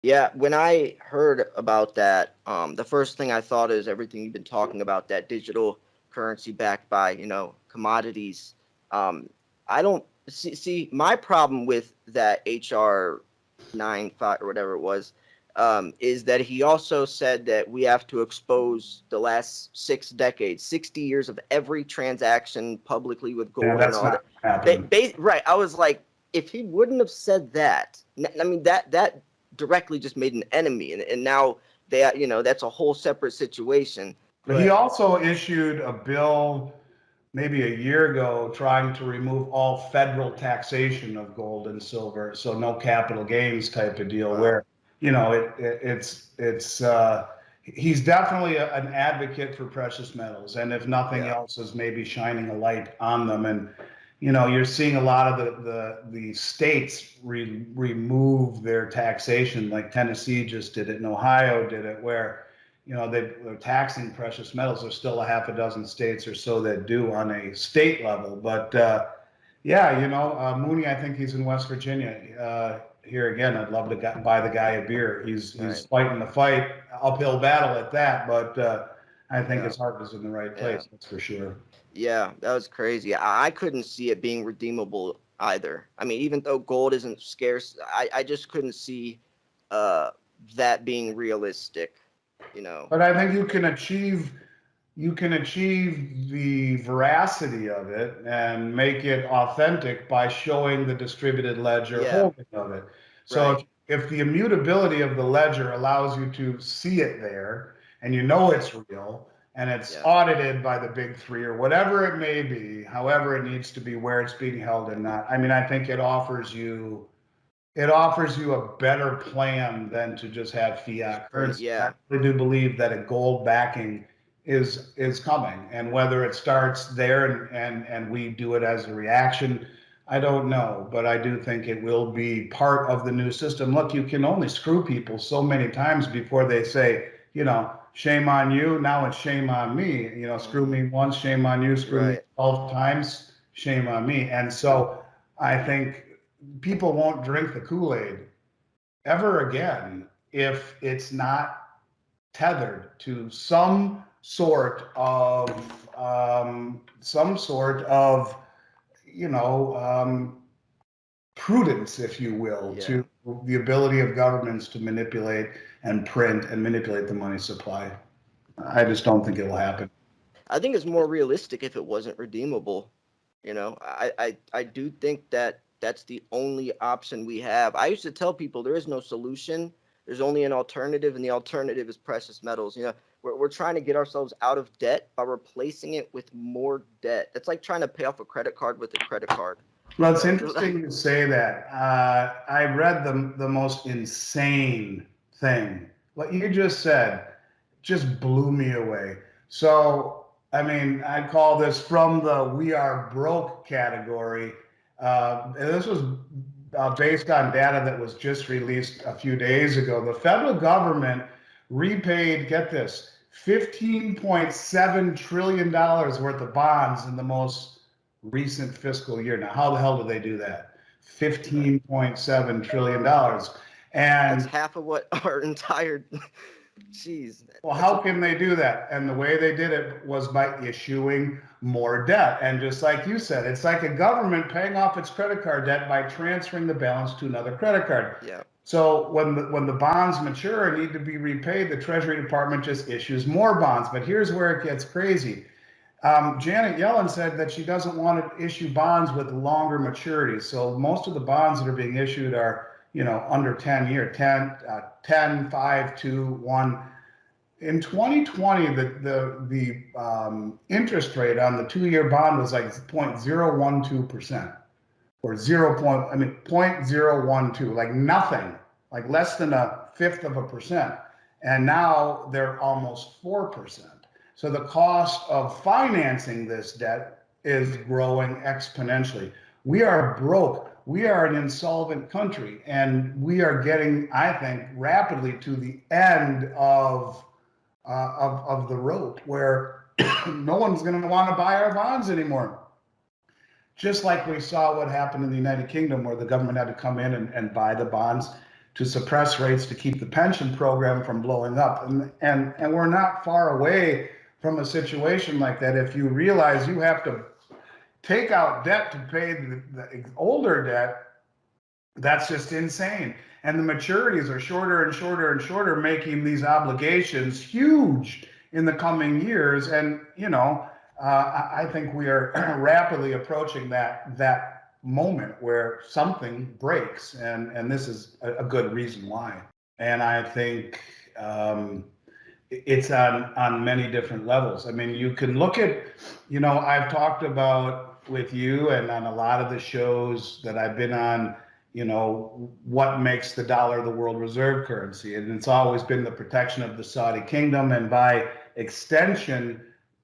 Yeah, when I heard about that, the first thing I thought is everything you've been talking about, that digital currency backed by, commodities. Um, I don't see my problem with that HR 95 or whatever it was, is that he also said that we have to expose the last 6 decades, 60 years of every transaction publicly with Yeah, gold and that's all not that. happening. Right. I was like, if he wouldn't have said that, I mean, that directly just made an enemy, and now that's a whole separate situation. But he But also issued a bill maybe a year ago trying to remove all federal taxation of gold and silver, so no capital gains type of deal. wow. Where he's definitely an advocate for precious metals, and if nothing Yeah. else, is maybe shining a light on them. And you're seeing a lot of the states remove their taxation, like Tennessee just did it, and Ohio did it, where they're taxing precious metals. There's still a half a dozen states or so that do on a state level. But yeah, Mooney, I think he's in West Virginia. Here again, I'd love to buy the guy a beer. He's Right. fighting the fight, uphill battle at that. But I think Yeah. his heart is in the right Yeah. place. That's for sure. Yeah. That was crazy. I couldn't see it being redeemable either. I mean, even though gold isn't scarce, I just couldn't see uh that being realistic. You know. But I think you can achieve the veracity of it and make it authentic by showing the distributed ledger Yeah. holding of it. So Right. if the immutability of the ledger allows you to see it there and you know it's real and it's Yeah. audited by the big three or whatever it may be, however it needs to be, where it's being held and not, I mean, I think it offers you a better plan than to just have Just fiat print it. currency. I Yeah. really do believe that a gold backing is coming, and whether it starts there and we do it as a reaction, I don't know, but I do think it will be part of the new system. Look, you can only screw people so many times before they say, shame on you. Now it's shame on me. Screw Hmm. me once, shame on you. Screw me Right. 12 times, shame on me. And so I think people won't drink the Kool-Aid ever again if it's not tethered to some sort of prudence, if you will, Yeah. to the ability of governments to manipulate and print and manipulate the money supply. I just don't think it will happen. I think it's more realistic if it wasn't redeemable. I do think that that's the only option we have. I used to tell people there is no solution. There's only an alternative, and the alternative is precious metals. We're trying to get ourselves out of debt by replacing it with more debt. It's like trying to pay off a credit card with a credit card. Well, You it's know, interesting you say that. I read the most insane thing. What you just said just blew me away. So, I mean, I call this from the "we are broke" category. And this was based on data that was just released a few days ago. The federal government repaid, get this, $15.7 trillion worth of bonds in the most recent fiscal year. Now, how the hell do they do that? right. $15.7 trillion. That's And half of what our entire. Jeez, well, that's how a. can they do that? And the way they did it was by issuing more debt. And just like you said, it's like a government paying off its credit card debt by transferring the balance to another credit card. Yeah. So when the bonds mature and need to be repaid, the Treasury Department just issues more bonds. But here's where it gets crazy. Janet Yellen said that she doesn't want to issue bonds with longer maturities. So most of the bonds that are being issued are, under 10 year, 10, 5, 2, 1. In 2020, the interest rate on the 2-year bond was like 0.012%, or 0.012, like nothing, like less than a fifth of a percent. And now they're almost 4%. So the cost of financing this debt is growing exponentially. We are broke. We are an insolvent country, and we are getting, I think, rapidly to the end of the road where no one's going to want to buy our bonds anymore. Just like we saw what happened in the United Kingdom, where the government had to come in and buy the bonds. to suppress rates to keep the pension program from blowing up. And we're not far away from a situation like that. If you realize you have to take out debt to pay the older debt, that's just insane. And the maturities are shorter and shorter and shorter, making these obligations huge in the coming years. And, you know, I think we are rapidly approaching that moment where something breaks, and this is a good reason why. And I think it's on many different levels. I mean, you can look at, you know, I've talked about with you and on a lot of the shows that I've been on, you know, what makes the dollar the world reserve currency. And it's always been the protection of the Saudi kingdom, and by extension,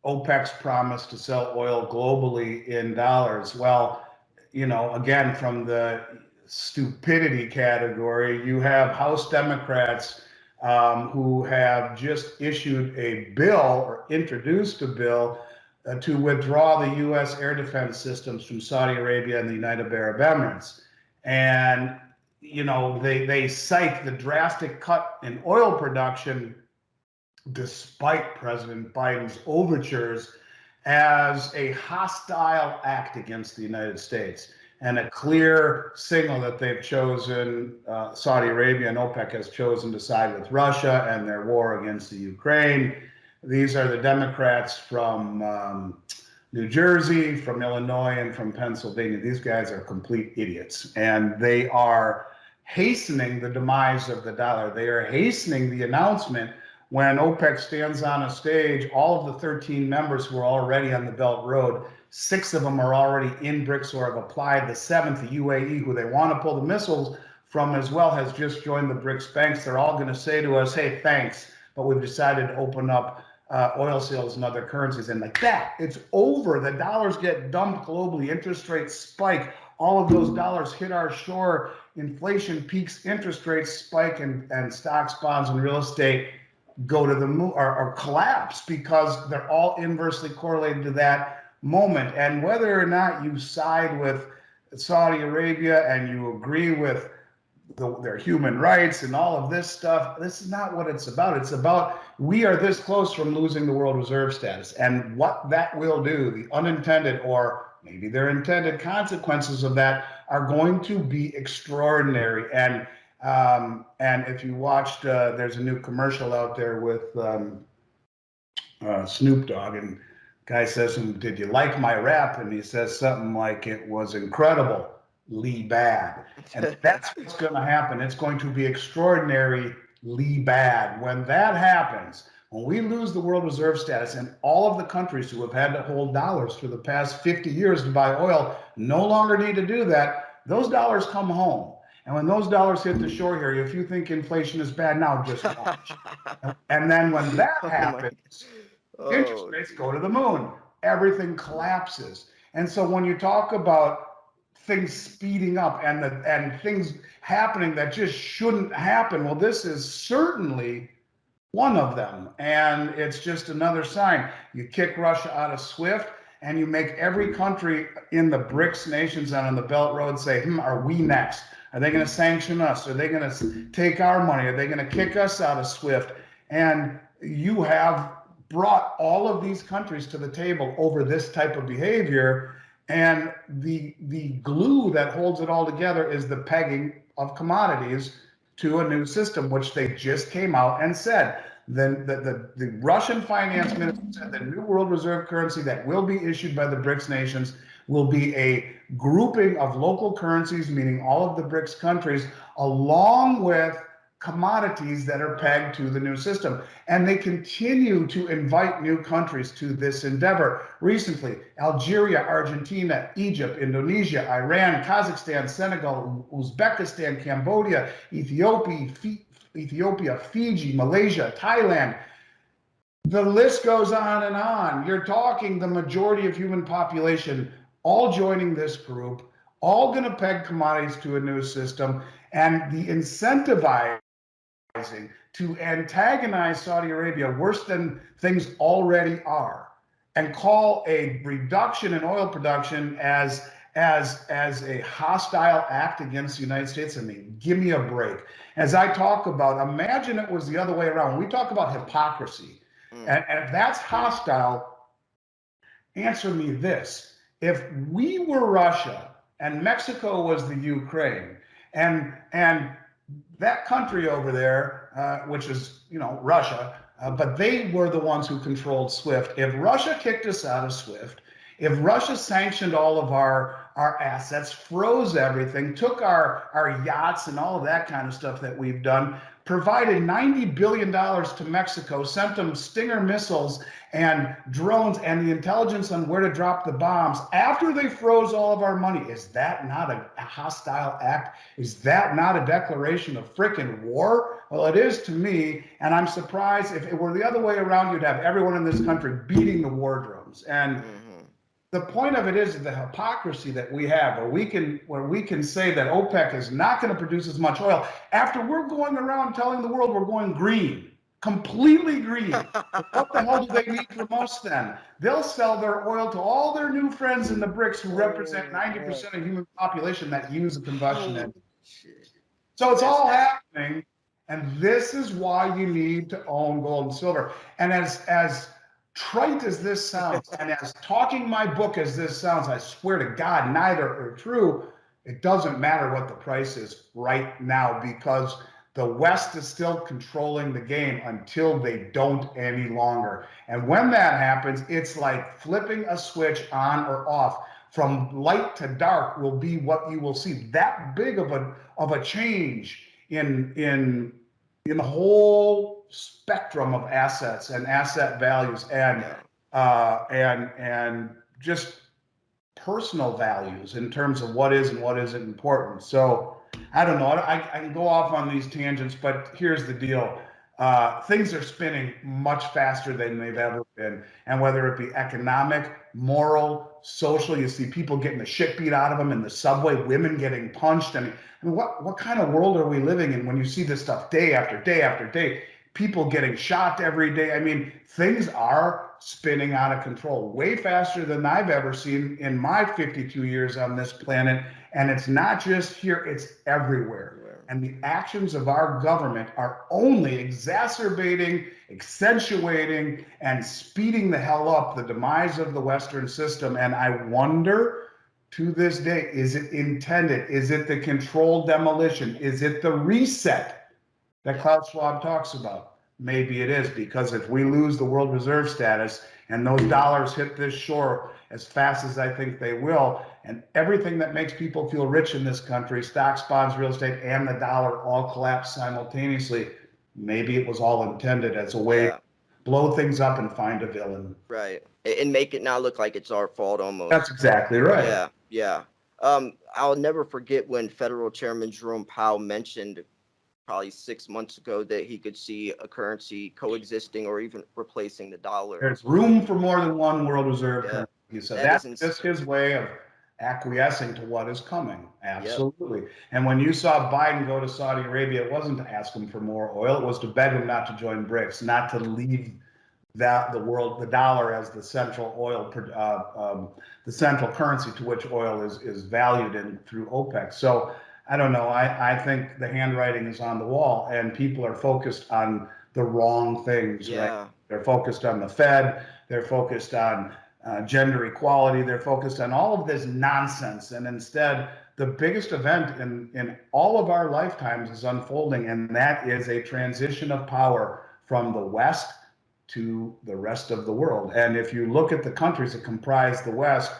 OPEC's promise to sell oil globally in dollars. Well, you know, again, from the stupidity category, you have House Democrats who have just issued a bill or introduced a bill to withdraw the U.S. air defense systems from Saudi Arabia and the United Arab Emirates. And, you know, they cite the drastic cut in oil production despite President Biden's overtures as a hostile act against the United States and a clear signal that they've chosen, Saudi Arabia and OPEC has chosen to side with Russia and their war against the Ukraine. These are the Democrats from New Jersey, from Illinois, and from Pennsylvania. These guys are complete idiots, and they are hastening the demise of the dollar. They are hastening the announcement when OPEC stands on a stage. All of the 13 members who are already on the Belt Road, 6 of them are already in BRICS or have applied. The 7th, the UAE, who they want to pull the missiles from as well, has just joined the BRICS banks. They're all going to say to us, hey, thanks, but we've decided to open up oil sales and other currencies. And like that, it's over. The dollars get dumped globally. Interest rates spike. All of those dollars hit our shore. Inflation peaks. Interest rates spike, and stocks, bonds, and real estate go to the moon or collapse because they're all inversely correlated to that moment. And whether or not you side with Saudi Arabia and you agree with their human rights and all of this stuff, this is not what it's about. It's about we are this close from losing the world reserve status, and what that will do, the unintended or maybe their intended consequences of that are going to be extraordinary. And if you watched, there's a new commercial out there with Snoop Dogg, and guy says, did you like my rap? And he says something like, it was incredible, Lee bad. And that's what's going to happen. It's going to be extraordinarily bad. When that happens, when we lose the world reserve status, and all of the countries who have had to hold dollars for the past 50 years to buy oil no longer need to do that, those dollars come home. And when those dollars hit the shore here, if you think inflation is bad now, just watch. And then when that happens, interest rates go to the moon. Everything collapses. And so when you talk about things speeding up and things happening that just shouldn't happen, well, this is certainly one of them. And it's just another sign. You kick Russia out of SWIFT, and you make every country in the BRICS nations and on the Belt Road say, are we next? Are they going to sanction us? Are they going to take our money? Are they going to kick us out of SWIFT? And you have brought all of these countries to the table over this type of behavior. And the glue that holds it all together is the pegging of commodities to a new system, which they just came out and said. Then the Russian finance minister said the new world reserve currency that will be issued by the BRICS nations will be a grouping of local currencies, meaning all of the BRICS countries, along with commodities that are pegged to the new system. And they continue to invite new countries to this endeavor. Recently, Algeria, Argentina, Egypt, Indonesia, Iran, Kazakhstan, Senegal, Uzbekistan, Cambodia, Ethiopia, Fiji, Malaysia, Thailand. The list goes on and on. You're talking the majority of human population all joining this group, all going to peg commodities to a new system, and the incentivizing to antagonize Saudi Arabia worse than things already are, and call a reduction in oil production as as a hostile act against the United States. I mean, give me a break. As I talk about, imagine it was the other way around. When we talk about hypocrisy, and if that's hostile, answer me this. If we were Russia and Mexico was the Ukraine, and that country over there, which is, you know, Russia, but they were the ones who controlled SWIFT. If Russia kicked us out of SWIFT, if Russia sanctioned all of our assets, froze everything, took our yachts and all of that kind of stuff that we've done, provided $90 billion to Mexico, sent them Stinger missiles and drones and the intelligence on where to drop the bombs after they froze all of our money, is that not a hostile act? Is that not a declaration of frickin' war? Well, it is to me, and I'm surprised. If it were the other way around, you'd have everyone in this country beating the war drums. And the point of it is the hypocrisy that we have, where we can say that OPEC is not going to produce as much oil after we're going around telling the world we're going green, completely green. What the hell do they need from us then? They'll sell their oil to all their new friends in the BRICS who represent 90% of human population that use a combustion engine. So it's all happening, and this is why you need to own gold and silver. And as trite as this sounds, and as talking my book as this sounds, I swear to God, neither are true. It doesn't matter what the price is right now, because the West is still controlling the game until they don't any longer. And when that happens, it's like flipping a switch on or off. From light to dark will be what you will see. That big of a change in the whole spectrum of assets and asset values and just personal values in terms of what is and what isn't important. So I don't know. I can go off on these tangents, but here's the deal. Things are spinning much faster than they've ever been. And whether it be economic, moral, social, you see people getting the shit beat out of them in the subway, women getting punched. I mean, what kind of world are we living in when you see this stuff day after day after day? People getting shot every day. I mean, things are spinning out of control way faster than I've ever seen in my 52 years on this planet. And it's not just here, it's everywhere. And the actions of our government are only exacerbating, accentuating, and speeding the hell up the demise of the Western system. And I wonder, to this day, is it intended? Is it the controlled demolition? Is it the reset that Klaus Schwab talks about? Maybe it is, because if we lose the world reserve status and those dollars hit this shore as fast as I think they will, and everything that makes people feel rich in this country, stocks, bonds, real estate, and the dollar all collapse simultaneously, maybe it was all intended as a way to blow things up and find a villain. Right. And make it not look like it's our fault almost. That's exactly right. Yeah. I'll never forget when Federal Chairman Jerome Powell mentioned probably 6 months ago that he could see a currency coexisting or even replacing the dollar. There's room for more than one world reserve currency. He said that's just his way of acquiescing to what is coming. Absolutely. And when you saw Biden go to Saudi Arabia, it wasn't to ask him for more oil. It was to beg him not to join BRICS, not to leave the dollar as the central oil, the central currency to which oil is valued in through OPEC. So I don't know. I think the handwriting is on the wall, and people are focused on the wrong things. Right? They're focused on the Fed. They're focused on gender equality. They're focused on all of this nonsense. And instead, the biggest event in all of our lifetimes is unfolding, and that is a transition of power from the West to the rest of the world. And if you look at the countries that comprise the West,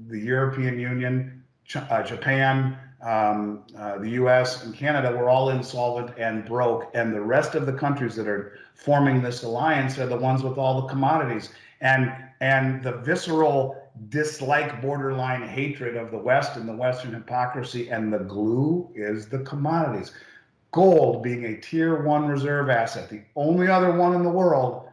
the European Union, Japan, the US and Canada were all insolvent and broke, and the rest of the countries that are forming this alliance are the ones with all the commodities, and the visceral dislike, borderline hatred of the West and the Western hypocrisy, and the glue is the commodities. Gold being a tier 1 reserve asset, the only other one in the world,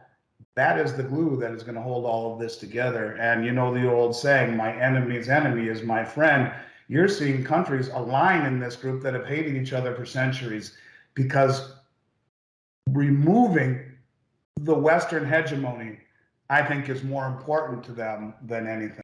that is the glue that is going to hold all of this together. And you know the old saying, my enemy's enemy is my friend. You're seeing countries align in this group that have hated each other for centuries, because removing the Western hegemony, I think, is more important to them than anything.